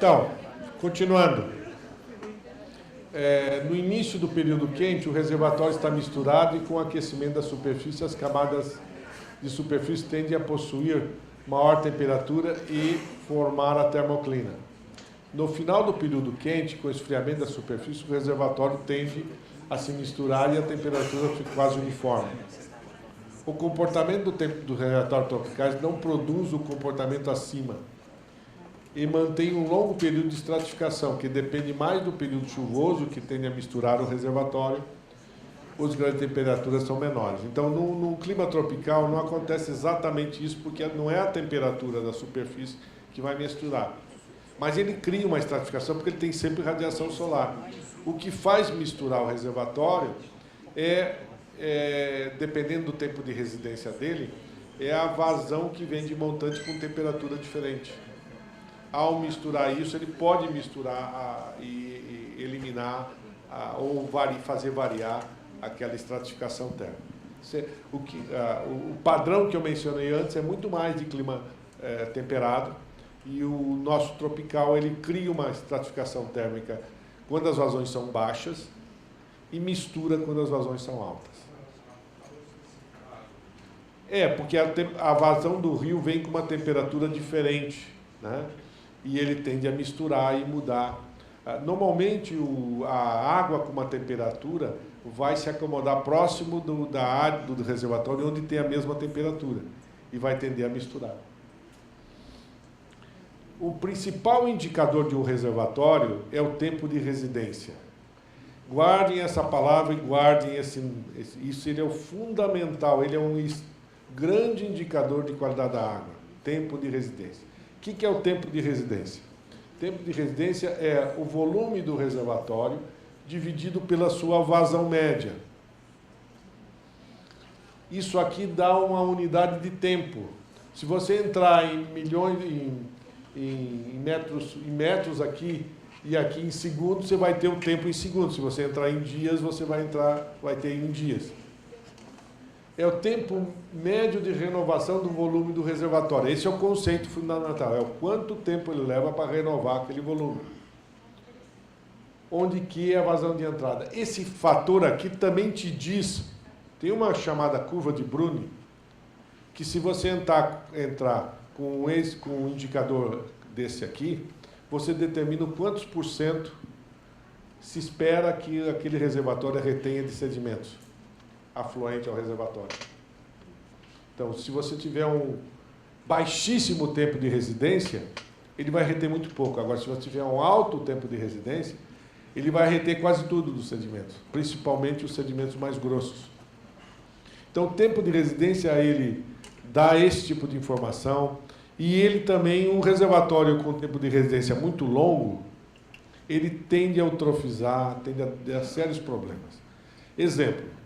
Então, continuando. No início do período quente, o reservatório está misturado e com o aquecimento da superfície, as camadas de superfície tendem a possuir maior temperatura e formar a termoclina. No final do período quente, com o esfriamento da superfície, o reservatório tende a se misturar e a temperatura fica quase uniforme. O comportamento do tempo do reservatório tropicais não produz o comportamento acima e mantém um longo período de estratificação, que depende mais do período chuvoso, que tende a misturar o reservatório, os grandes temperaturas são menores. Então, no clima tropical, não acontece exatamente isso, porque não é a temperatura da superfície que vai misturar. Mas ele cria uma estratificação, porque ele tem sempre radiação solar. O que faz misturar o reservatório dependendo do tempo de residência dele, é a vazão que vem de montante com temperatura diferente. Ao misturar isso, ele pode misturar e eliminar ou fazer variar aquela estratificação térmica. O padrão que eu mencionei antes é muito mais de clima temperado, e o nosso tropical ele cria uma estratificação térmica quando as vazões são baixas e mistura quando as vazões são altas. Porque a vazão do rio vem com uma temperatura diferente, né? E ele tende a misturar e mudar. Normalmente, a água com uma temperatura vai se acomodar próximo da área do reservatório, onde tem a mesma temperatura, e vai tender a misturar. O principal indicador de um reservatório é o tempo de residência. Guardem essa palavra e guardem isso. Ele é o fundamental, ele é um grande indicador de qualidade da água, tempo de residência. O que é o tempo de residência? Tempo de residência é o volume do reservatório dividido pela sua vazão média. Isso aqui dá uma unidade de tempo. Se você entrar em milhões, em metros aqui e aqui em segundos, você vai ter o tempo em segundos. Se você entrar em dias, você vai ter em dias. É o tempo médio de renovação do volume do reservatório. Esse é o conceito fundamental, é o quanto tempo ele leva para renovar aquele volume. Onde que é a vazão de entrada. Esse fator aqui também te diz, tem uma chamada curva de Bruni, que se você entrar com um indicador desse aqui, você determina quantos por cento se espera que aquele reservatório retenha de sedimentos afluente ao reservatório. Então, se você tiver um baixíssimo tempo de residência, ele vai reter muito pouco. Agora, se você tiver um alto tempo de residência, ele vai reter quase tudo dos sedimentos, principalmente os sedimentos mais grossos. Então, o tempo de residência, ele dá esse tipo de informação, e ele também, um reservatório com tempo de residência muito longo, ele tende a eutrofizar, tende a dar sérios problemas. Exemplo,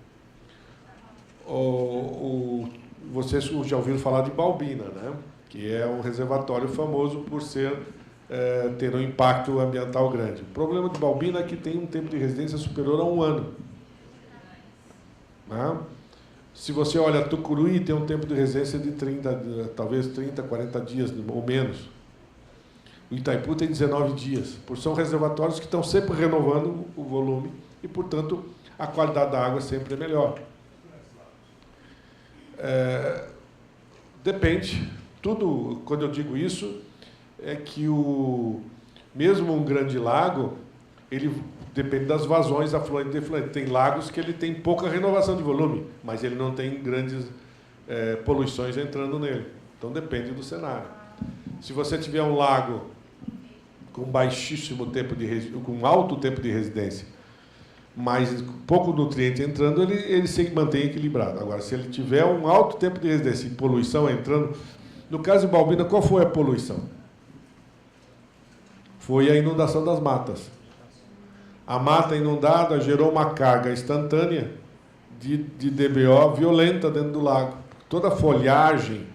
vocês já ouviram falar de Balbina, né? Que é um reservatório famoso por ter um impacto ambiental grande. O problema de Balbina é que tem um tempo de residência superior a 1 ano. Né? Se você olha Tucuruí, tem um tempo de residência de talvez 30, 40 dias ou menos. O Itaipu tem 19 dias. São reservatórios que estão sempre renovando o volume e, portanto, a qualidade da água sempre é melhor. Depende. Tudo, quando eu digo isso, é que mesmo um grande lago, ele depende das vazões afluente e defluente. Tem lagos que ele tem pouca renovação de volume, mas ele não tem grandes poluições entrando nele. Então depende do cenário. Se você tiver um lago com baixíssimo tempo com alto tempo de residência, mas pouco nutriente entrando, ele se mantém equilibrado. Agora, se ele tiver um alto tempo de residência e poluição entrando, no caso de Balbina, qual foi a poluição? Foi a inundação das matas. A mata inundada gerou uma carga instantânea de DBO violenta dentro do lago. Toda a folhagem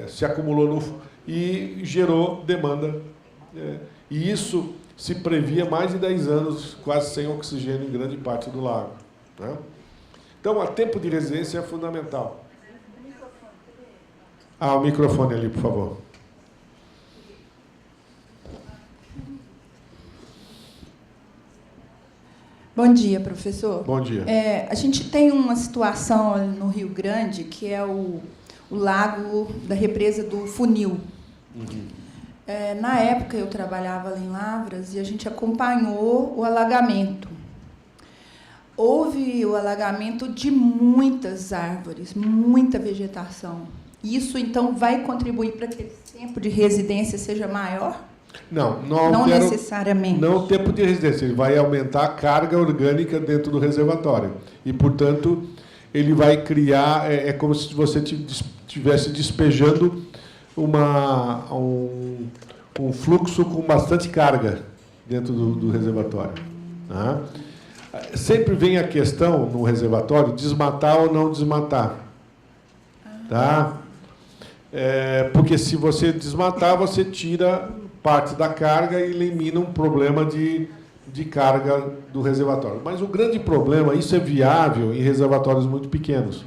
se acumulou e gerou demanda. E isso se previa mais de 10 anos, quase sem oxigênio em grande parte do lago. Né? Então, o tempo de residência é fundamental. O microfone ali, por favor. Bom dia, professor. Bom dia. A gente tem uma situação no Rio Grande, que é o lago da represa do Funil. Uhum. Na época, eu trabalhava lá em Lavras e a gente acompanhou o alagamento. Houve o alagamento de muitas árvores, muita vegetação. Isso, então, vai contribuir para que esse tempo de residência seja maior? Não necessariamente. Não o tempo de residência, ele vai aumentar a carga orgânica dentro do reservatório. E, portanto, ele vai criar, como se você estivesse despejando um fluxo com bastante carga dentro do reservatório. Tá? Sempre vem a questão, no reservatório, desmatar ou não desmatar. Tá? Porque se você desmatar, você tira parte da carga e elimina um problema de carga do reservatório. Mas o grande problema, isso é viável em reservatórios muito pequenos.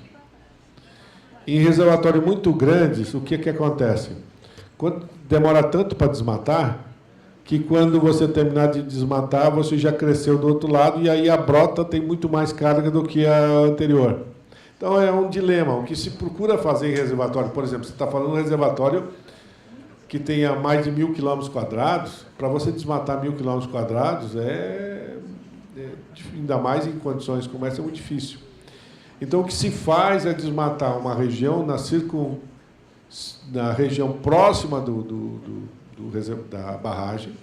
Em reservatórios muito grandes, o que acontece? Demora tanto para desmatar, que quando você terminar de desmatar, você já cresceu do outro lado, e aí a brota tem muito mais carga do que a anterior. Então, é um dilema. O que se procura fazer em reservatório, por exemplo, você está falando de um reservatório que tenha mais de 1.000 quilômetros, para você desmatar 1.000 quilômetros, ainda mais em condições como essa, é muito difícil. Então, o que se faz é desmatar uma região na região próxima da barragem,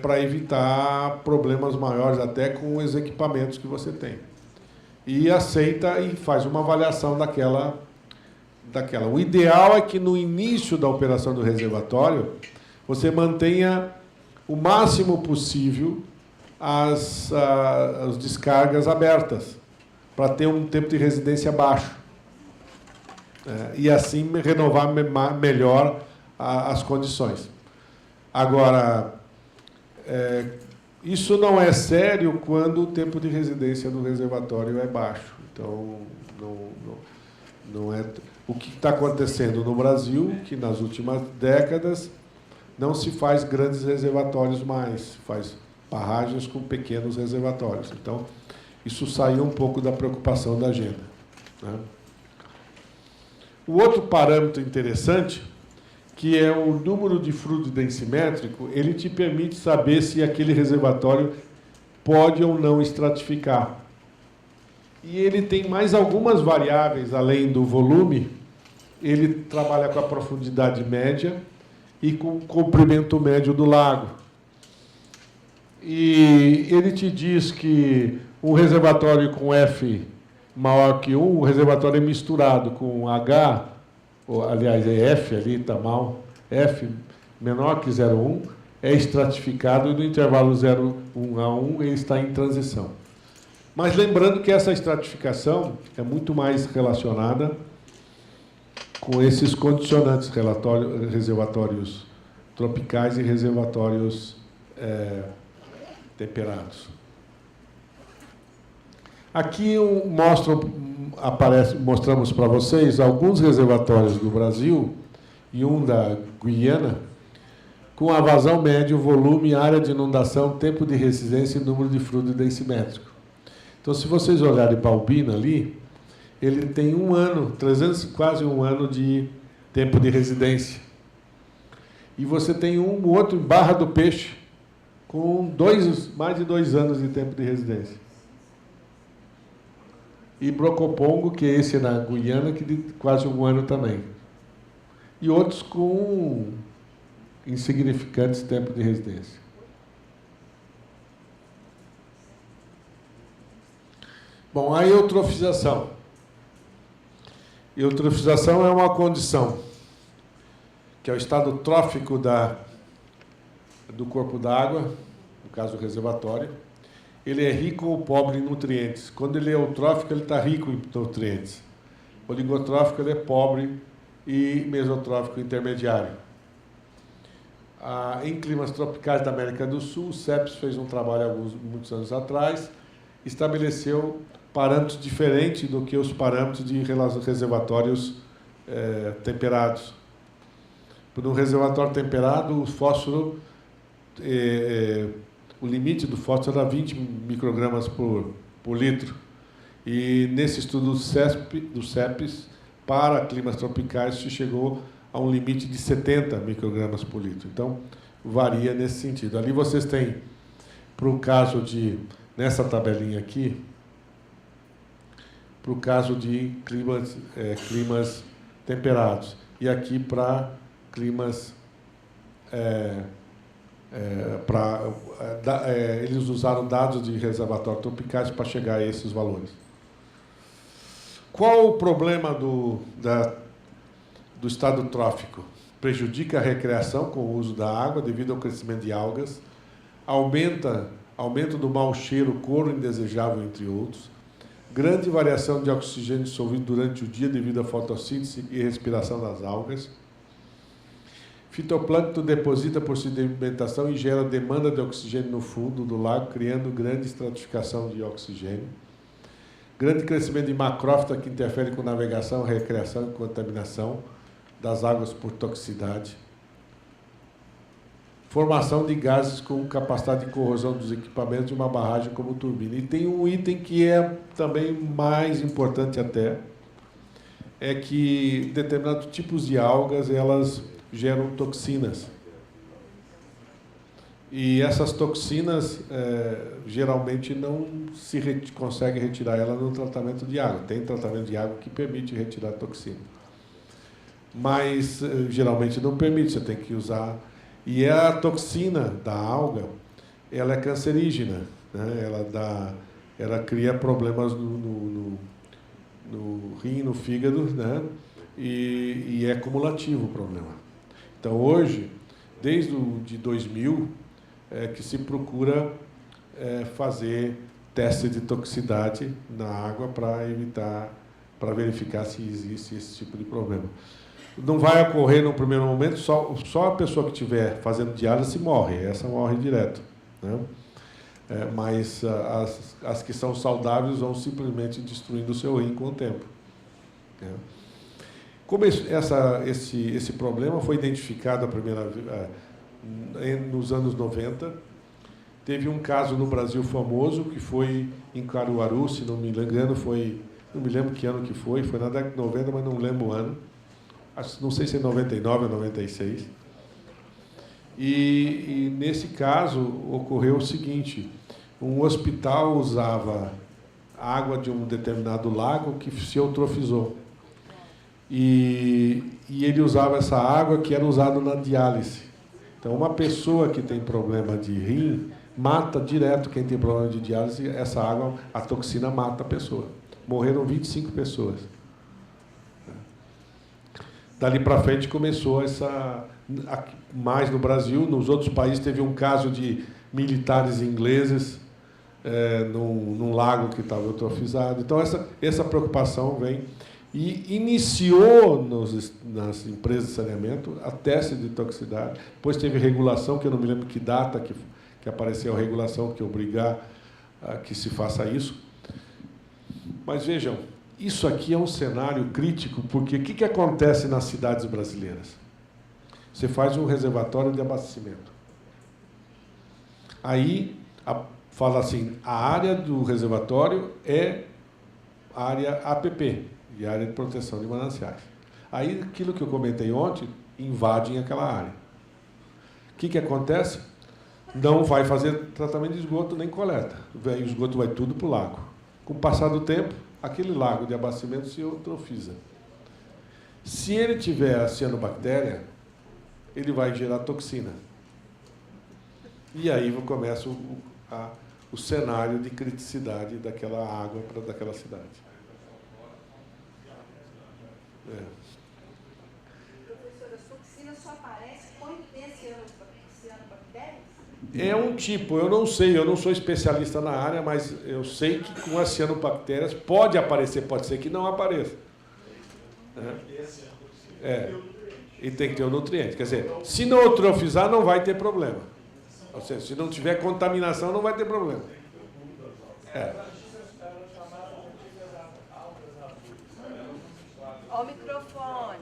para evitar problemas maiores, até com os equipamentos que você tem. E aceita e faz uma avaliação daquela. O ideal é que, no início da operação do reservatório, você mantenha o máximo possível as descargas abertas, para ter um tempo de residência baixo. E, assim, renovar melhor as condições. Agora, isso não é sério quando o tempo de residência do reservatório é baixo. Então, não é... O que está acontecendo no Brasil, que nas últimas décadas não se faz grandes reservatórios mais, faz barragens com pequenos reservatórios. Então, isso saiu um pouco da preocupação da agenda. Né? O outro parâmetro interessante, que é o número de fluido densimétrico, ele te permite saber se aquele reservatório pode ou não estratificar. E ele tem mais algumas variáveis, além do volume. Ele trabalha com a profundidade média e com o comprimento médio do lago. E ele te diz que um reservatório com F maior que 1, o reservatório é misturado com H, aliás, é F ali, está mal, F menor que 0,1, é estratificado, e no intervalo 0,1 a 1 ele está em transição. Mas lembrando que essa estratificação é muito mais relacionada com esses condicionantes, reservatórios tropicais e reservatórios temperados. Aqui mostramos para vocês alguns reservatórios do Brasil e um da Guiana, com a vazão média, volume, área de inundação, tempo de residência e número de fluido densimétrico. Então, se vocês olharem para Albina ali, ele tem quase um ano de tempo de residência. E você tem um outro em Barra do Peixe, com mais de 2 anos de tempo de residência. E Brocopongo, que é esse na Guiana, que de quase 1 ano também. E outros com insignificantes tempos de residência. Bom, a eutrofização. Eutrofização é uma condição que é o estado trófico do corpo d'água, no caso do reservatório. Ele é rico ou pobre em nutrientes. Quando ele é eutrófico, ele está rico em nutrientes. Oligotrófico, ele é pobre e mesotrófico intermediário. Em climas tropicais da América do Sul, o CEPS fez um trabalho muitos anos atrás, estabeleceu parâmetros diferentes do que os parâmetros de reservatórios temperados. No reservatório temperado, o fósforo, o limite do fósforo era 20 microgramas por litro. E nesse estudo do CEPES, para climas tropicais, se chegou a um limite de 70 microgramas por litro. Então, varia nesse sentido. Ali vocês têm, para o caso de, nessa tabelinha aqui, para o caso de climas temperados. E aqui para climas... eles usaram dados de reservatórios tropicais para chegar a esses valores. Qual o problema do estado trófico? Prejudica a recreação com o uso da água devido ao crescimento de algas, aumento do mau cheiro, cor indesejável, entre outros, grande variação de oxigênio dissolvido durante o dia devido à fotossíntese e respiração das algas. Fitoplâncton deposita por sedimentação e gera demanda de oxigênio no fundo do lago, criando grande estratificação de oxigênio. Grande crescimento de macrófita que interfere com navegação, recreação e contaminação das águas por toxicidade. Formação de gases com capacidade de corrosão dos equipamentos de uma barragem como turbina. E tem um item que é também mais importante até, é que determinados tipos de algas, elas geram toxinas. E essas toxinas, geralmente, não se consegue retirar ela no tratamento de água. Tem tratamento de água que permite retirar a toxina. Mas, geralmente, não permite, você tem que usar... E a toxina da alga, ela é cancerígena, né? Ela cria problemas no rim, no fígado, né? E é cumulativo o problema. Então, hoje, desde de 2000, que se procura fazer teste de toxicidade na água para verificar se existe esse tipo de problema. Não vai ocorrer no primeiro momento, só a pessoa que estiver fazendo diálise morre, essa morre direto, né? Mas as que são saudáveis vão simplesmente destruindo o seu rim com o tempo, né? Como esse problema foi identificado a primeira nos anos 90, teve um caso no Brasil famoso, que foi em Caruaru, se não me engano, não me lembro que ano que foi na década de 90, mas não lembro o ano, não sei se é 99 ou 96. E nesse caso ocorreu o seguinte: um hospital usava água de um determinado lago que se eutrofizou. E ele usava essa água que era usada na diálise. Então, uma pessoa que tem problema de rim, mata direto quem tem problema de diálise, essa água, a toxina mata a pessoa. Morreram 25 pessoas. Dali para frente começou mais no Brasil, nos outros países teve um caso de militares ingleses num lago que estava eutrofizado. Então, essa preocupação vem e iniciou nas empresas de saneamento a teste de toxicidade. Depois teve regulação, que eu não me lembro que data que apareceu a regulação que obrigar a que se faça isso. Mas vejam, isso aqui é um cenário crítico, porque o que acontece nas cidades brasileiras? Você faz um reservatório de abastecimento. Aí, fala assim, a área do reservatório é a área APP, de área de proteção de mananciais. Aí, aquilo que eu comentei ontem, invadem aquela área. O que acontece? Não vai fazer tratamento de esgoto nem coleta. O esgoto vai tudo para o lago. Com o passar do tempo, aquele lago de abastecimento se eutrofiza. Se ele tiver a cianobactéria, ele vai gerar toxina. E aí começa o cenário de criticidade daquela água daquela cidade. Professora, a toxina só aparece quando tem cianobactérias? É um tipo, eu não sei, eu não sou especialista na área, mas eu sei que com as cianobactérias pode aparecer, pode ser que não apareça. E tem que ter o nutriente. Quer dizer, se não eutrofizar, não vai ter problema. Ou seja, se não tiver contaminação, não vai ter problema. Ó o microfone.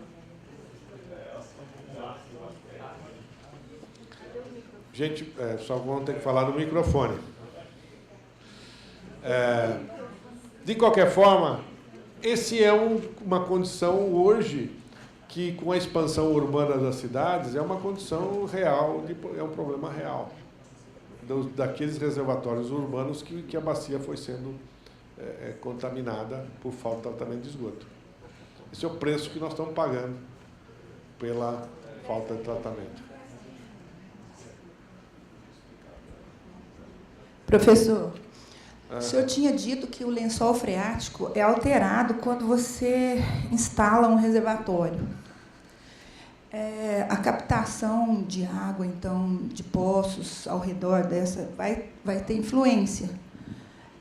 Cadê o microfone? Gente, só vão ter que falar no microfone. De qualquer forma, esse é uma condição hoje que, com a expansão urbana das cidades, é uma condição real, é um problema real daqueles reservatórios urbanos que a bacia foi sendo contaminada por falta de tratamento de esgoto. Esse é o preço que nós estamos pagando pela falta de tratamento. Professor, o senhor tinha dito que o lençol freático é alterado quando você instala um reservatório. A captação de água, então, de poços ao redor dessa, vai ter influência.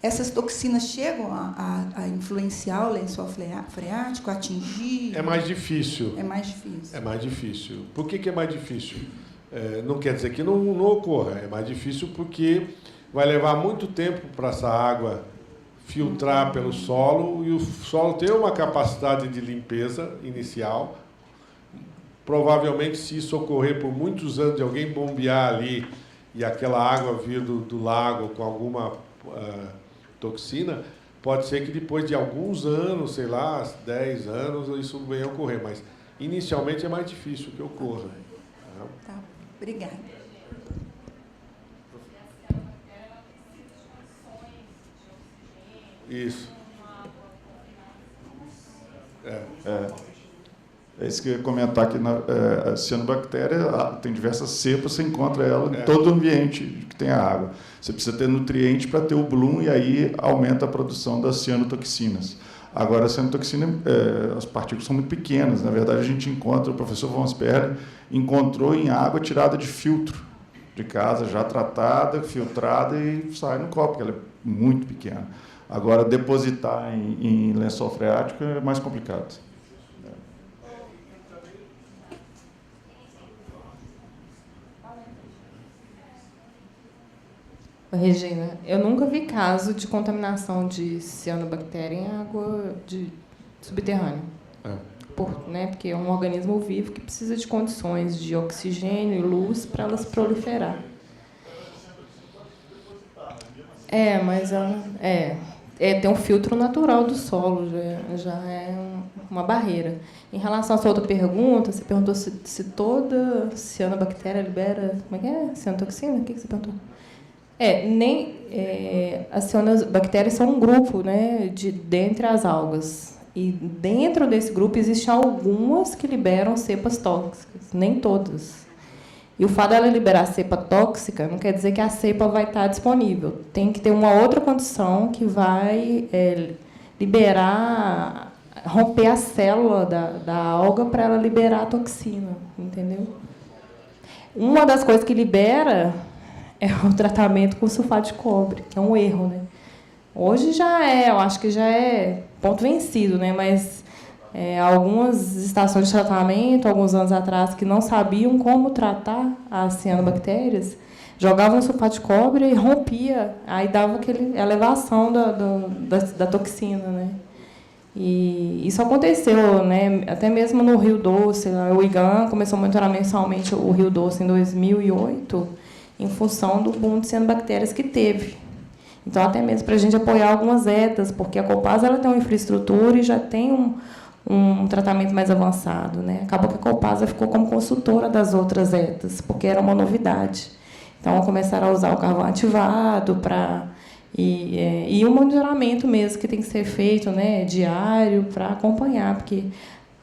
Essas toxinas chegam a influenciar o lençol freático, a atingir? É mais difícil. É mais difícil. É mais difícil. Por que é mais difícil? Não quer dizer que não ocorra. É mais difícil porque vai levar muito tempo para essa água filtrar pelo solo, e o solo tem uma capacidade de limpeza inicial. Provavelmente, se isso ocorrer por muitos anos, de alguém bombear ali e aquela água vir do lago com alguma toxina, pode ser que depois de alguns anos, sei lá, 10 anos, isso venha a ocorrer. Mas, inicialmente, é mais difícil que ocorra. Tá, obrigada. Isso. É isso que eu ia comentar aqui. A cianobactéria tem diversas cepas, você encontra ela em todo ambiente que tem a água. Você precisa ter nutriente para ter o bloom, e aí aumenta a produção das cianotoxinas. Agora, a cianotoxina, as partículas são muito pequenas. Na verdade, a gente encontra, o professor Von Sperling encontrou em água tirada de filtro de casa, já tratada, filtrada, e sai no copo, porque ela é muito pequena. Agora, depositar em lençol freático é mais complicado. Regina, eu nunca vi caso de contaminação de cianobactéria em água subterrânea. Porque é um organismo vivo que precisa de condições de oxigênio e luz para ela se proliferar. Mas tem um filtro natural do solo, já é uma barreira. Em relação à sua outra pergunta, você perguntou se toda cianobactéria libera... Como é que é? Cianotoxina? O que você perguntou? As cianobactérias são um grupo, né, dentre as algas. E dentro desse grupo existem algumas que liberam cepas tóxicas, nem todas. E o fato dela liberar cepa tóxica não quer dizer que a cepa vai estar disponível. Tem que ter uma outra condição que vai romper a célula da alga para ela liberar a toxina, entendeu? Uma das coisas que libera é o tratamento com sulfato de cobre, que é um erro, né? Hoje eu acho que já é ponto vencido, né? Mas algumas estações de tratamento, alguns anos atrás, que não sabiam como tratar as cianobactérias, jogavam sulfato de cobre e rompia, aí dava aquela elevação da toxina, né? E isso aconteceu, né? Até mesmo no Rio Doce. O IGAN começou a monitorar mensalmente o Rio Doce em 2008, em função do boom de cianobactérias que teve. Então, até mesmo para a gente apoiar algumas ETAs, porque a Copasa ela tem uma infraestrutura e já tem um tratamento mais avançado, né? Acabou que a Copasa ficou como consultora das outras ETAs, porque era uma novidade. Então, começaram a usar o carvão ativado e o monitoramento mesmo que tem que ser feito, né, diário, para acompanhar, porque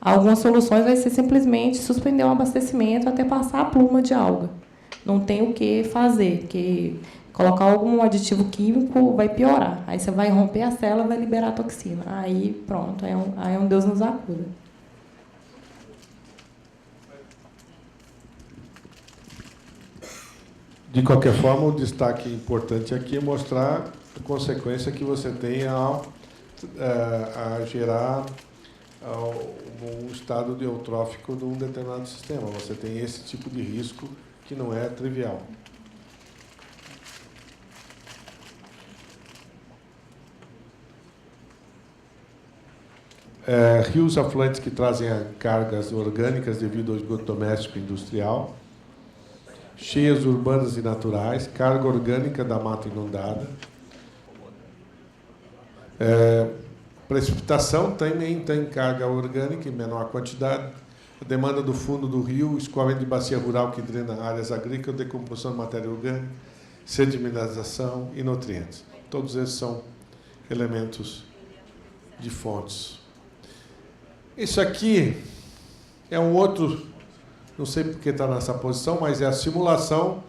algumas soluções vai ser simplesmente suspender o abastecimento até passar a pluma de alga. Não tem o que fazer, porque colocar algum aditivo químico vai piorar. Aí você vai romper a célula, vai liberar a toxina. Aí, pronto, aí é um Deus nos acuda. De qualquer forma, o destaque importante aqui é mostrar a consequência que você tem a gerar um estado de eutrófico de um determinado sistema. Você tem esse tipo de risco que não é trivial. Rios afluentes que trazem cargas orgânicas devido ao esgoto doméstico e industrial. cheias urbanas e naturais, carga orgânica da mata inundada. Precipitação também tem carga orgânica em menor quantidade. A demanda do fundo do rio, escoamento de bacia rural que drena áreas agrícolas, decomposição de matéria orgânica, sedimentação e nutrientes. Todos esses são elementos de fontes. Isso aqui é um outro, não sei porque está nessa posição, mas é a simulação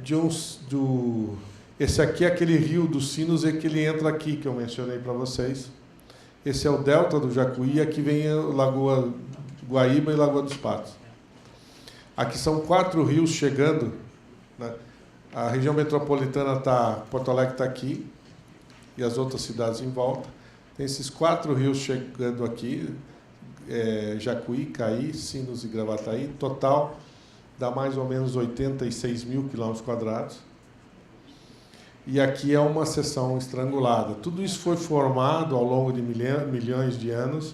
de esse aqui é aquele rio dos Sinos e que ele entra aqui, que eu mencionei para vocês. Esse é o delta do Jacuí, aqui vem a Lagoa Guaíba e Lagoa dos Patos. Aqui são 4 rios chegando, né? A região metropolitana está, Porto Alegre está aqui, e as outras cidades em volta. Tem esses 4 rios chegando aqui, Jacuí, Caí, Sinos e Gravataí. Total dá mais ou menos 86 mil quilômetros quadrados. E aqui é uma seção estrangulada. Tudo isso foi formado ao longo de milhões de anos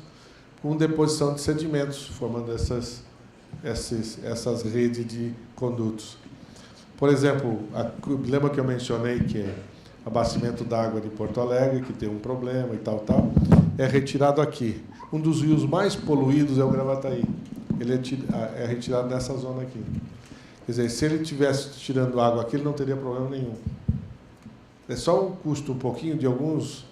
com deposição de sedimentos, formando essas redes de condutos. Por exemplo, lembra que eu mencionei que é abastecimento d'água de Porto Alegre, que tem um problema e tal, é retirado aqui. Um dos rios mais poluídos é o Gravataí. Ele é retirado nessa zona aqui. Quer dizer, se ele estivesse tirando água aqui, ele não teria problema nenhum. É só um custo um pouquinho de alguns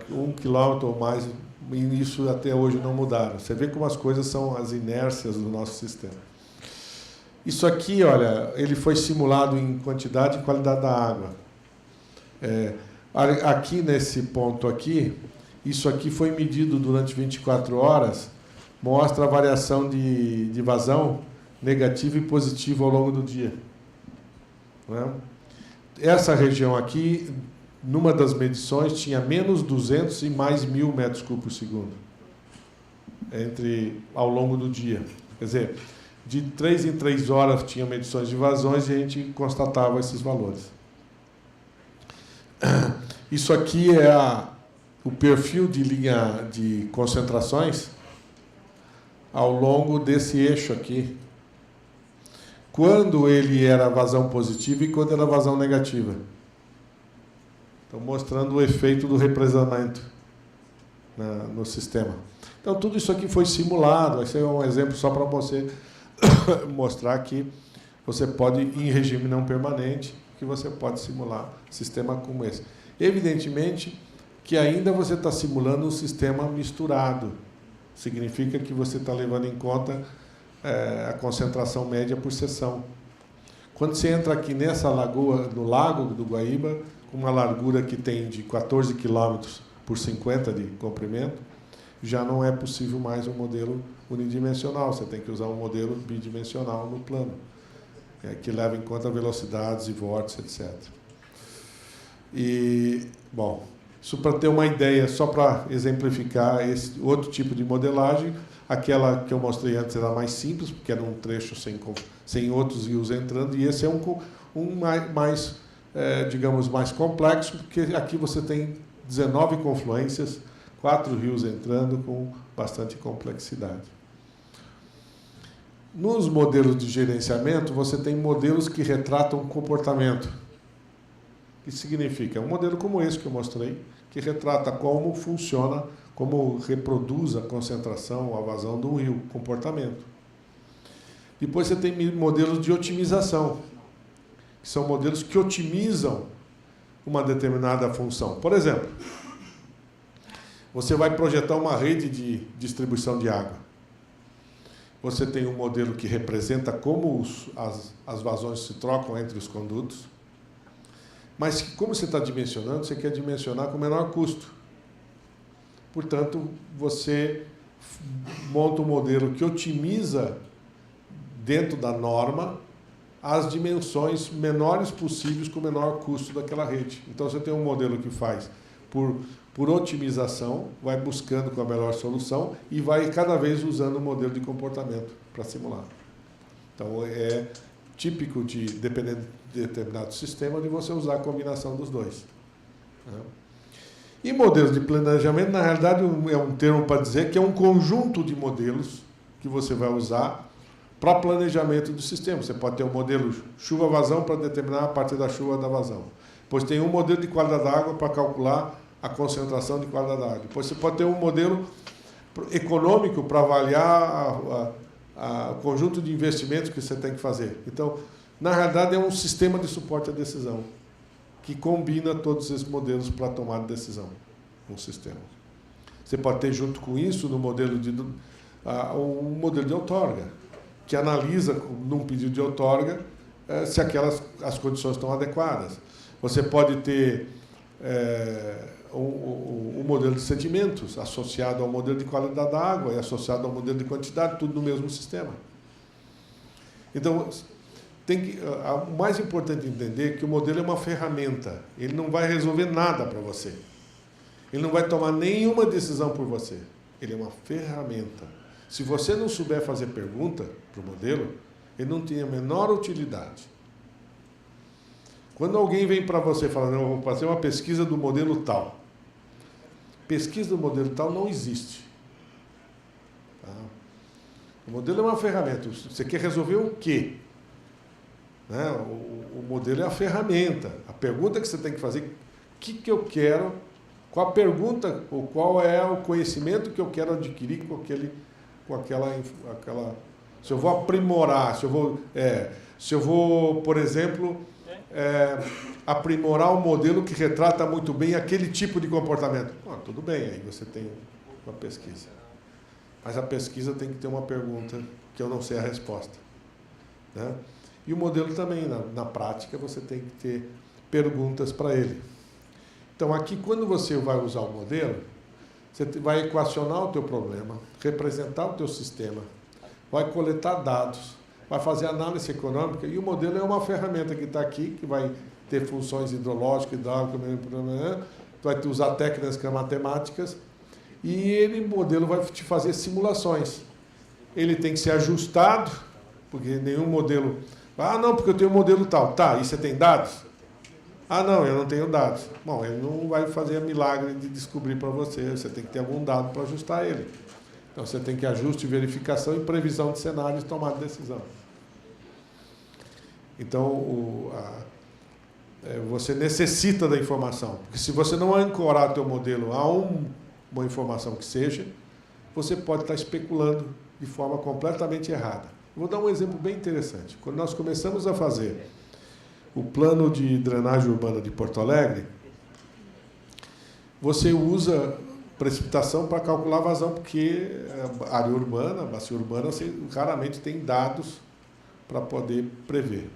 1 quilômetro ou mais, e isso até hoje não mudaram. Você vê como as coisas são as inércias do nosso sistema. Isso aqui, olha, ele foi simulado em quantidade e qualidade da água. Aqui nesse ponto aqui, isso aqui foi medido durante 24 horas, mostra a variação de vazão negativa e positiva ao longo do dia. Não é? Essa região aqui, numa das medições, tinha menos 200 e mais 1.000 metros cúbicos por segundo ao longo do dia. Quer dizer, de 3 em 3 horas tinha medições de vazões e a gente constatava esses valores. Isso aqui é o perfil de linha de concentrações ao longo desse eixo aqui. Quando ele era vazão positiva e quando era vazão negativa. Então, mostrando o efeito do represamento no sistema. Então, tudo isso aqui foi simulado. Esse é um exemplo só para você mostrar que você pode, em regime não permanente, que você pode simular sistema como esse. Evidentemente que ainda você está simulando um sistema misturado. Significa que você está levando em conta a concentração média por seção. Quando você entra aqui nessa lagoa, no Lago do Guaíba, com uma largura que tem de 14 km por 50 de comprimento, já não é possível mais um modelo unidimensional. Você tem que usar um modelo bidimensional no plano, que leva em conta velocidades e vórtices, etc. E, bom, isso para ter uma ideia, só para exemplificar esse outro tipo de modelagem. Aquela que eu mostrei antes era mais simples, porque era um trecho sem outros rios entrando, e esse é um mais, digamos, mais complexo, porque aqui você tem 19 confluências, 4 rios entrando com bastante complexidade. Nos modelos de gerenciamento, você tem modelos que retratam comportamento. O que significa? Um modelo como esse que eu mostrei, que retrata como funciona, como reproduz a concentração, a vazão do rio, comportamento. Depois você tem modelos de otimização, que são modelos que otimizam uma determinada função. Por exemplo, você vai projetar uma rede de distribuição de água. Você tem um modelo que representa como as vazões se trocam entre os condutos, mas como você está dimensionando, você quer dimensionar com o menor custo. Portanto, você monta um modelo que otimiza, dentro da norma, as dimensões menores possíveis com o menor custo daquela rede. Então, você tem um modelo que faz por otimização, vai buscando com a melhor solução e vai cada vez usando o modelo de comportamento para simular. Então, é típico dependendo de determinado sistema, de você usar a combinação dos dois. E modelos de planejamento, na realidade, é um termo para dizer que é um conjunto de modelos que você vai usar para planejamento do sistema. Você pode ter um modelo chuva-vazão para determinar a parte da chuva da vazão. Depois tem um modelo de qualidade da água para calcular a concentração de qualidade da água. Depois você pode ter um modelo econômico para avaliar o conjunto de investimentos que você tem que fazer. Então, na realidade, é um sistema de suporte à decisão que combina todos esses modelos para tomar decisão. Um sistema. Você pode ter junto com isso no modelo um modelo de outorga, que analisa num pedido de outorga se as condições estão adequadas. Você pode ter um modelo de sedimentos associado ao modelo de qualidade da água e associado ao modelo de quantidade, tudo no mesmo sistema. Então, o mais importante entender é que o modelo é uma ferramenta. Ele não vai resolver nada para você. Ele não vai tomar nenhuma decisão por você. Ele é uma ferramenta. Se você não souber fazer pergunta para o modelo, ele não tem a menor utilidade. Quando alguém vem para você falando, eu vou fazer uma pesquisa do modelo tal. Pesquisa do modelo tal não existe. Tá? O modelo é uma ferramenta. Você quer resolver o quê? Né? O modelo é a ferramenta. A pergunta que você tem que fazer, o que eu quero, qual a pergunta, ou qual é o conhecimento que eu quero adquirir com aquela se eu vou aprimorar, se eu vou, por exemplo, aprimorar um modelo que retrata muito bem aquele tipo de comportamento. Tudo bem, aí você tem uma pesquisa. Mas a pesquisa tem que ter uma pergunta que eu não sei a resposta. Né? E o modelo também, na prática, você tem que ter perguntas para ele. Então, aqui, quando você vai usar o modelo, você vai equacionar o teu problema, representar o teu sistema, vai coletar dados, vai fazer análise econômica, e o modelo é uma ferramenta que está aqui, que vai ter funções hidrológicas, hidráulicas, vai usar técnicas matemáticas, e o modelo vai te fazer simulações. Ele tem que ser ajustado, porque nenhum modelo... não, porque eu tenho um modelo tal. Tá, e você tem dados? Não, eu não tenho dados. Bom, ele não vai fazer milagre de descobrir para você. Você tem que ter algum dado para ajustar ele. Então, você tem que ajuste, verificação e previsão de cenários e tomar decisão. Então, você necessita da informação. Porque se você não ancorar teu modelo a uma informação que seja, você pode estar especulando de forma completamente errada. Vou dar um exemplo bem interessante. Quando nós começamos a fazer o plano de drenagem urbana de Porto Alegre, você usa precipitação para calcular a vazão, porque a área urbana, a bacia urbana, você raramente tem dados para poder prever.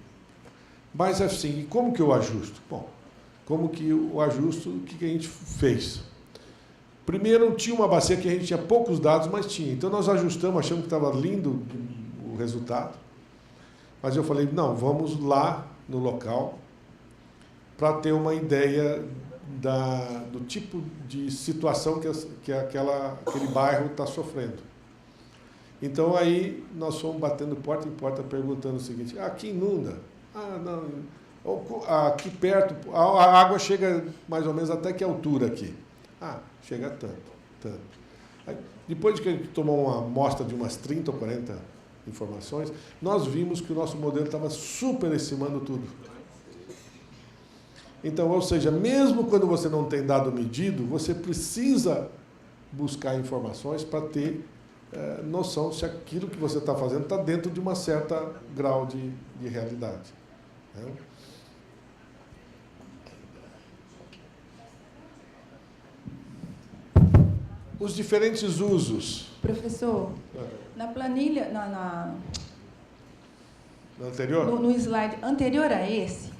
Mas, assim, como que eu ajusto? Bom, como que eu ajusto? O que a gente fez? Primeiro, tinha uma bacia que a gente tinha poucos dados, mas tinha. Então, nós ajustamos, achamos que estava lindo o resultado. Mas eu falei, não, vamos lá no local para ter uma ideia do tipo de situação que aquele bairro está sofrendo. Então, aí, nós fomos batendo porta em porta, perguntando o seguinte, aqui inunda? Não, aqui perto, a água chega mais ou menos até que altura aqui? Chega tanto. Aí, depois de que a gente tomou uma amostra de umas 30 ou 40 informações, nós vimos que o nosso modelo estava superestimando tudo. Então, ou seja, mesmo quando você não tem dado medido, você precisa buscar informações para ter noção se aquilo que você está fazendo está dentro de uma certa grau de realidade. Né? Os diferentes usos. Professor, na planilha, No anterior? no slide anterior a esse,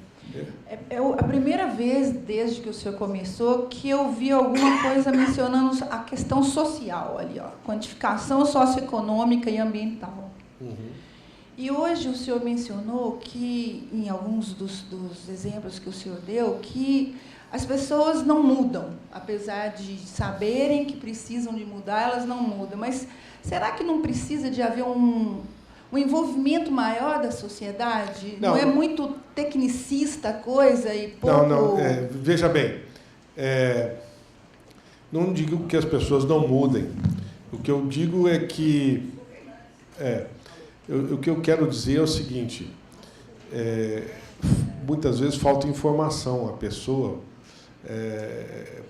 é a primeira vez, desde que o senhor começou, que eu vi alguma coisa mencionando a questão social ali, quantificação socioeconômica e ambiental. Uhum. E hoje o senhor mencionou que, em alguns dos exemplos que o senhor deu, que as pessoas não mudam, apesar de saberem que precisam de mudar, elas não mudam. Mas será que não precisa de haver um envolvimento maior da sociedade? Não é muito tecnicista a coisa e pouco... Não, veja bem, não digo que as pessoas não mudem. O que eu digo é que O que eu quero dizer é o seguinte, muitas vezes falta informação à pessoa,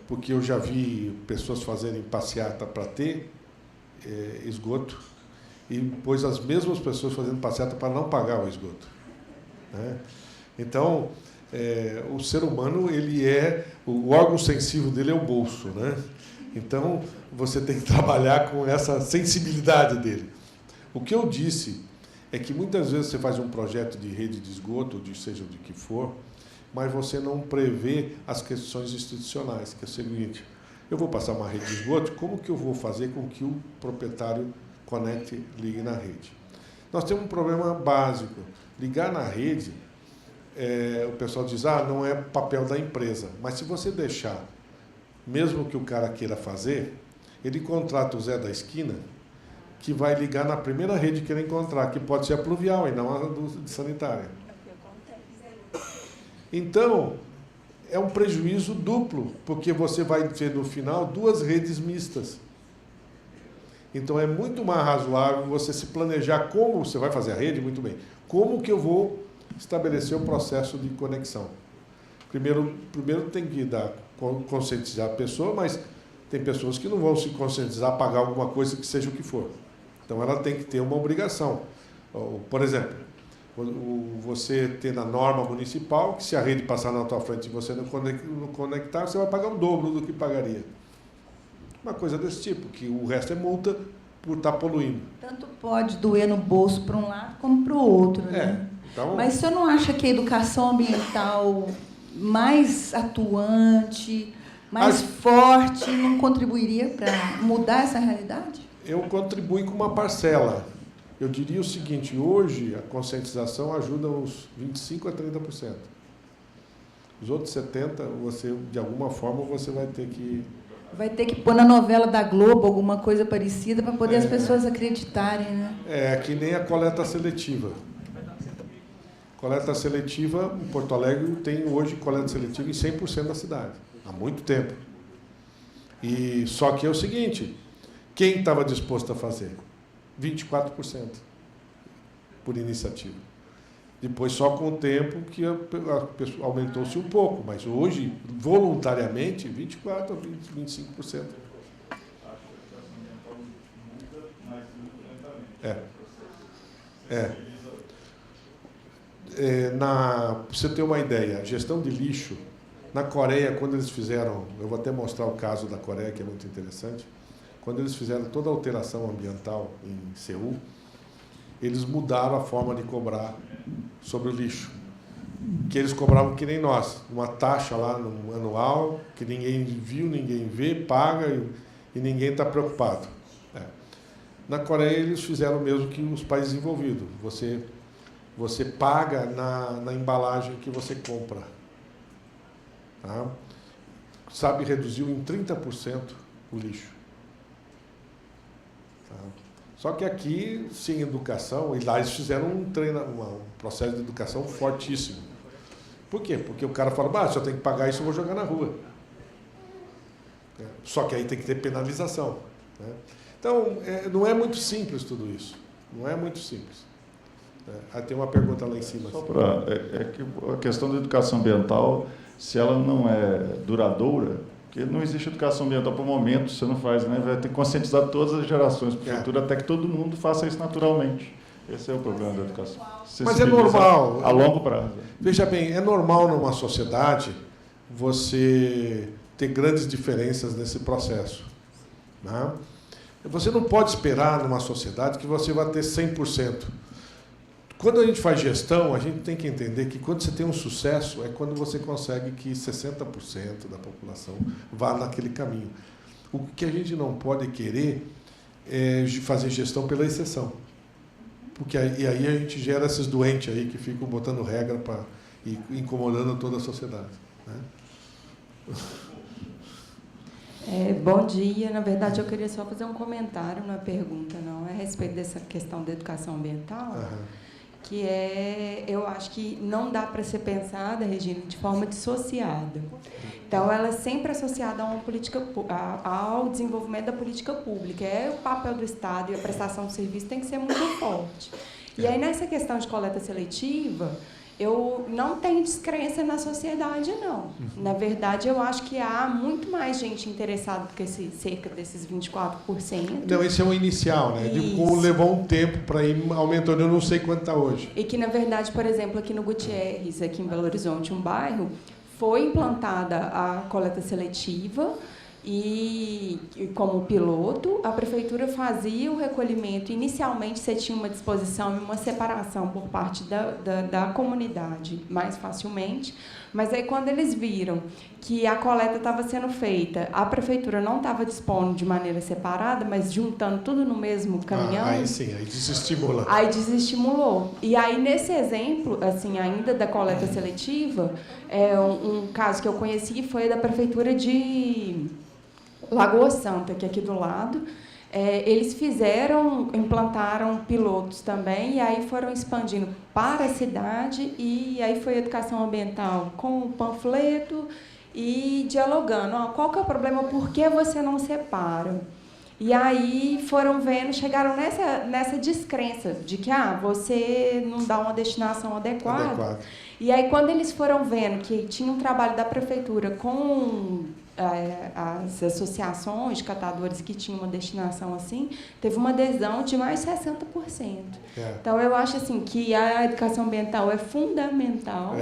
porque eu já vi pessoas fazerem passeata para ter esgoto, e depois as mesmas pessoas fazendo passeata para não pagar o esgoto, né? Então, o ser humano, o órgão sensível dele é o bolso, né? Então, você tem que trabalhar com essa sensibilidade dele. O que eu disse é que muitas vezes você faz um projeto de rede de esgoto, seja de que for, mas você não prevê as questões institucionais, que é o seguinte: eu vou passar uma rede de esgoto, como que eu vou fazer com que o proprietário conecte, ligue na rede? Nós temos um problema básico. Ligar na rede, o pessoal diz, não é papel da empresa. Mas se você deixar, mesmo que o cara queira fazer, ele contrata o Zé da esquina, que vai ligar na primeira rede que ele encontrar, que pode ser a pluvial e não a de sanitária. Então, é um prejuízo duplo, porque você vai ter, no final, 2 redes mistas. Então, é muito mais razoável você se planejar como você vai fazer a rede, muito bem. Como que eu vou estabelecer o processo de conexão? Primeiro tem que conscientizar a pessoa, mas tem pessoas que não vão se conscientizar a pagar alguma coisa que seja o que for. Então, ela tem que ter uma obrigação. Por exemplo, você ter na norma municipal que se a rede passar na tua frente e você não conectar, você vai pagar o dobro do que pagaria. Uma coisa desse tipo, que o resto é multa por estar poluindo. Tanto pode doer no bolso para um lado como para o outro, né? Então, mas você não acha que a educação ambiental mais atuante, mais forte, não contribuiria para mudar essa realidade? Eu contribuo com uma parcela. Eu diria o seguinte: hoje a conscientização ajuda uns 25% a 30%. Os outros 70%, você, de alguma forma, você vai ter que... Vai ter que pôr na novela da Globo alguma coisa parecida para poder as pessoas acreditarem, né? É que nem a coleta seletiva. Coleta seletiva, em Porto Alegre, tem hoje coleta seletiva em 100% da cidade. Há muito tempo. E só que é o seguinte: quem estava disposto a fazer? 24% por iniciativa. Depois, só com o tempo, que aumentou-se um pouco, mas hoje, voluntariamente, 24% a 25%. Para você ter uma ideia, a gestão de lixo, na Coreia, quando eles fizeram, eu vou até mostrar o caso da Coreia, que é muito interessante, quando eles fizeram toda a alteração ambiental em Seul, eles mudaram a forma de cobrar sobre o lixo. Que eles cobravam que nem nós, uma taxa lá no anual, que ninguém viu, ninguém vê, paga e ninguém está preocupado. Na Coreia, eles fizeram o mesmo que os países envolvidos. Você paga na embalagem que você compra. Tá? Sabe, reduziu em 30% o lixo. Tá? Só que aqui, sem educação, e lá eles fizeram um processo de educação fortíssimo. Por quê? Porque o cara fala, se eu tenho que pagar isso, eu vou jogar na rua. Só que aí tem que ter penalização. Né? Então, não é muito simples tudo isso. Não é muito simples. Aí tem uma pergunta lá em cima. Só para... que a questão da educação ambiental, se ela não é duradoura, porque não existe educação ambiental para o momento, você não faz, né? Vai ter que conscientizar todas as gerações para o futuro, até que todo mundo faça isso naturalmente. Esse é o problema da educação. Mas é normal. A longo prazo. Veja bem, é normal numa sociedade você ter grandes diferenças nesse processo. Né? Você não pode esperar numa sociedade que você vai ter 100%. Quando a gente faz gestão, a gente tem que entender que quando você tem um sucesso, é quando você consegue que 60% da população vá naquele caminho. O que a gente não pode querer é fazer gestão pela exceção. Porque aí a gente gera esses doentes aí que ficam botando regra e incomodando toda a sociedade. Né? Bom dia. Na verdade, eu queria só fazer um comentário, uma pergunta, não é a respeito dessa questão da educação ambiental. Que eu acho que não dá para ser pensada, Regina, de forma dissociada. Então, ela é sempre associada a uma política, ao desenvolvimento da política pública. O papel do Estado e a prestação de serviço tem que ser muito forte. E aí, nessa questão de coleta seletiva, eu não tenho descrença na sociedade, não. Na verdade, eu acho que há muito mais gente interessada do que cerca desses 24%. Não, esse é o inicial, né? Levou um tempo para ir aumentando, eu não sei quanto está hoje. E que, na verdade, por exemplo, aqui no Gutierrez, aqui em Belo Horizonte, um bairro, foi implantada a coleta seletiva e como piloto, a prefeitura fazia o recolhimento. Inicialmente, você tinha uma disposição e uma separação por parte da comunidade, mais facilmente. Mas aí, quando eles viram que a coleta estava sendo feita, a prefeitura não estava dispondo de maneira separada, mas juntando tudo no mesmo caminhão. Aí sim, aí desestimula. Aí desestimulou. E aí, nesse exemplo, assim, ainda da coleta seletiva, um caso que eu conheci foi da prefeitura de Lagoa Santa, que é aqui do lado. Eles implantaram pilotos também, e aí foram expandindo para a cidade, e aí foi educação ambiental com o panfleto e dialogando. Qual que é o problema? Por que você não separa? E aí foram vendo, chegaram nessa descrença de que você não dá uma destinação adequada. E aí, quando eles foram vendo que tinha um trabalho da prefeitura com as associações de catadores que tinham uma destinação assim, teve uma adesão de mais 60%. Então, eu acho assim, que a educação ambiental é fundamental,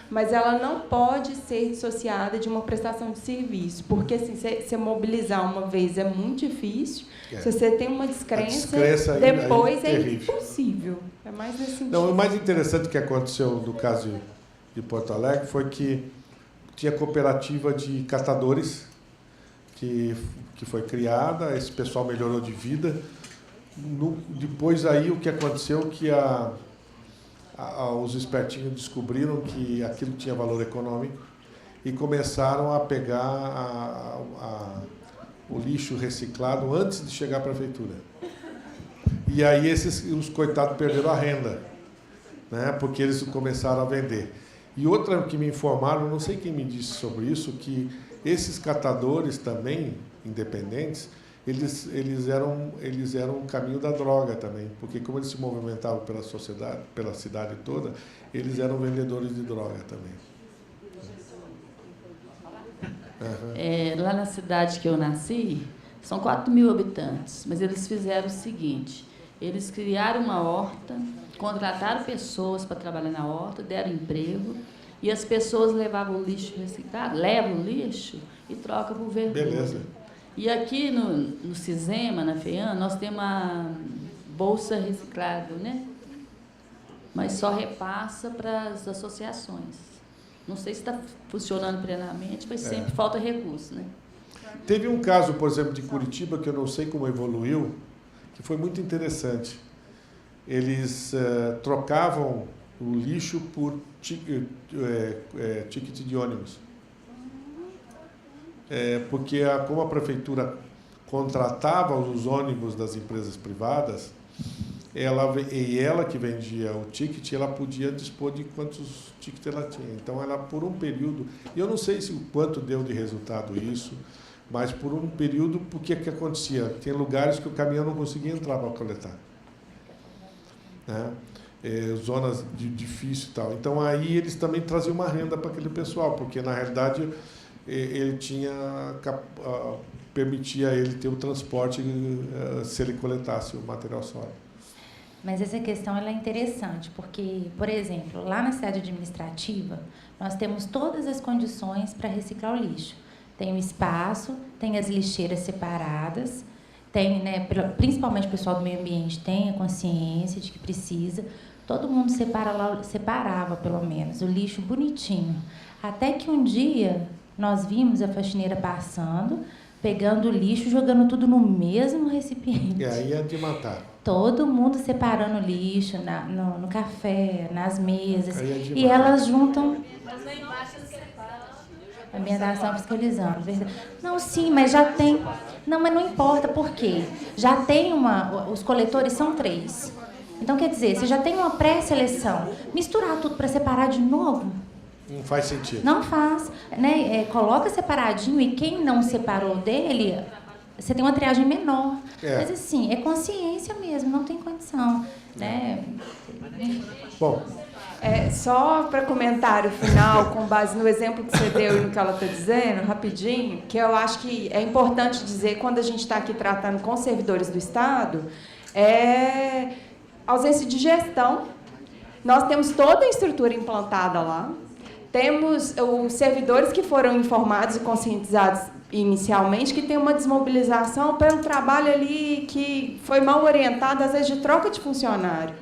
mas ela não pode ser dissociada de uma prestação de serviço, porque assim, você mobilizar uma vez é muito difícil. Se você tem uma descrença depois é impossível. É mais nesse sentido. Não, o mais interessante que aconteceu no caso de Porto Alegre foi que tinha cooperativa de catadores que foi criada, esse pessoal melhorou de vida. Depois aí o que aconteceu que os espertinhos descobriram que aquilo tinha valor econômico e começaram a pegar o lixo reciclado antes de chegar à prefeitura. E aí os coitados perderam a renda, né? Porque eles começaram a vender. E outra que me informaram, não sei quem me disse sobre isso, que esses catadores também, independentes, eles eram um caminho da droga também, porque como eles se movimentavam pela sociedade, pela cidade toda, eles eram vendedores de droga também. Lá na cidade que eu nasci, são 4.000 habitantes, mas eles fizeram o seguinte, eles criaram uma horta, contrataram pessoas para trabalhar na horta, deram emprego, e as pessoas levam lixo e trocam por verdura. Beleza. E aqui no Cisema, na FEAM, nós temos uma bolsa reciclável, né? Mas só repassa para as associações. Não sei se está funcionando plenamente, mas sempre falta recurso, né? Teve um caso, por exemplo, de Curitiba, que eu não sei como evoluiu, que foi muito interessante. Eles trocavam o lixo por ticket de ônibus. Porque como a prefeitura contratava os ônibus das empresas privadas, ela que vendia o ticket, ela podia dispor de quantos tickets ela tinha. Então, ela por um período, e eu não sei se o quanto deu de resultado isso, mas por um período, porque que acontecia? Tem lugares que o caminhão não conseguia entrar para coletar, né? Zonas difíceis e tal. Então, aí eles também traziam uma renda para aquele pessoal, porque, na realidade, ele permitia ele ter o transporte se ele coletasse o material sólido. Mas essa questão ela é interessante, porque, por exemplo, lá na cidade administrativa, nós temos todas as condições para reciclar o lixo. Tem o espaço, tem as lixeiras separadas, tem, né, principalmente o pessoal do meio ambiente tem a consciência de que precisa. Todo mundo separava, pelo menos, o lixo bonitinho. Até que um dia nós vimos a faxineira passando, pegando o lixo, jogando tudo no mesmo recipiente. Aí é de matar. Todo mundo separando o lixo no café, nas mesas. E elas juntam... A ambientação fiscalizando. Não, sim, mas já tem... Não, mas não importa, por quê? Já tem os coletores são 3. Então, quer dizer, você já tem uma pré-seleção. Misturar tudo para separar de novo? Não faz sentido. Não faz. Né? Coloca separadinho e quem não separou dele, você tem uma triagem menor. É. Mas, assim, é consciência mesmo, não tem condição. Né? Bom, Só para comentário final, com base no exemplo que você deu e no que ela está dizendo, rapidinho, que eu acho que é importante dizer, quando a gente está aqui tratando com servidores do Estado, é ausência de gestão. Nós temos toda a estrutura implantada lá, temos os servidores que foram informados e conscientizados inicialmente, que tem uma desmobilização pelo trabalho ali que foi mal orientado, às vezes de troca de funcionário.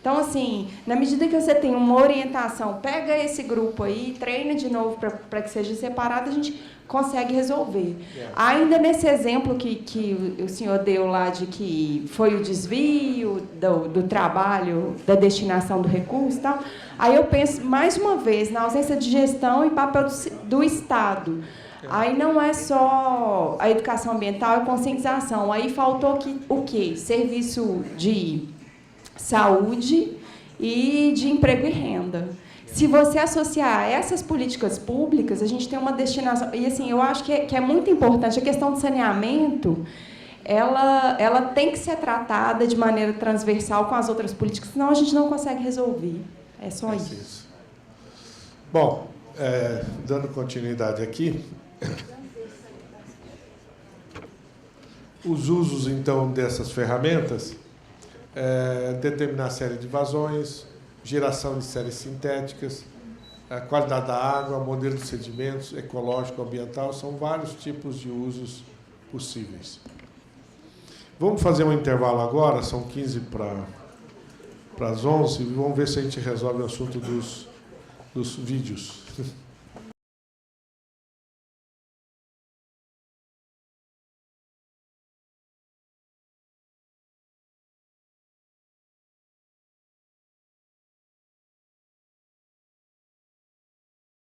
Então, assim, na medida que você tem uma orientação, pega esse grupo aí, treina de novo para que seja separado, a gente consegue resolver. Ainda nesse exemplo que o senhor deu lá de que foi o desvio do trabalho, da destinação do recurso e tal, aí eu penso, mais uma vez, na ausência de gestão e papel do Estado. Aí não é só a educação ambiental, é conscientização. Aí faltou o quê? Serviço de saúde e de emprego e renda. Se você associar essas políticas públicas, a gente tem uma destinação... E, assim, eu acho que é muito importante. A questão do saneamento, ela tem que ser tratada de maneira transversal com as outras políticas, senão a gente não consegue resolver. É só isso. Bom, dando continuidade aqui, os usos, então, dessas ferramentas, determinar a série de vazões, geração de séries sintéticas, a qualidade da água, modelo de sedimentos, ecológico, ambiental, são vários tipos de usos possíveis. Vamos fazer um intervalo agora, são 15 para as 11, e vamos ver se a gente resolve o assunto dos vídeos.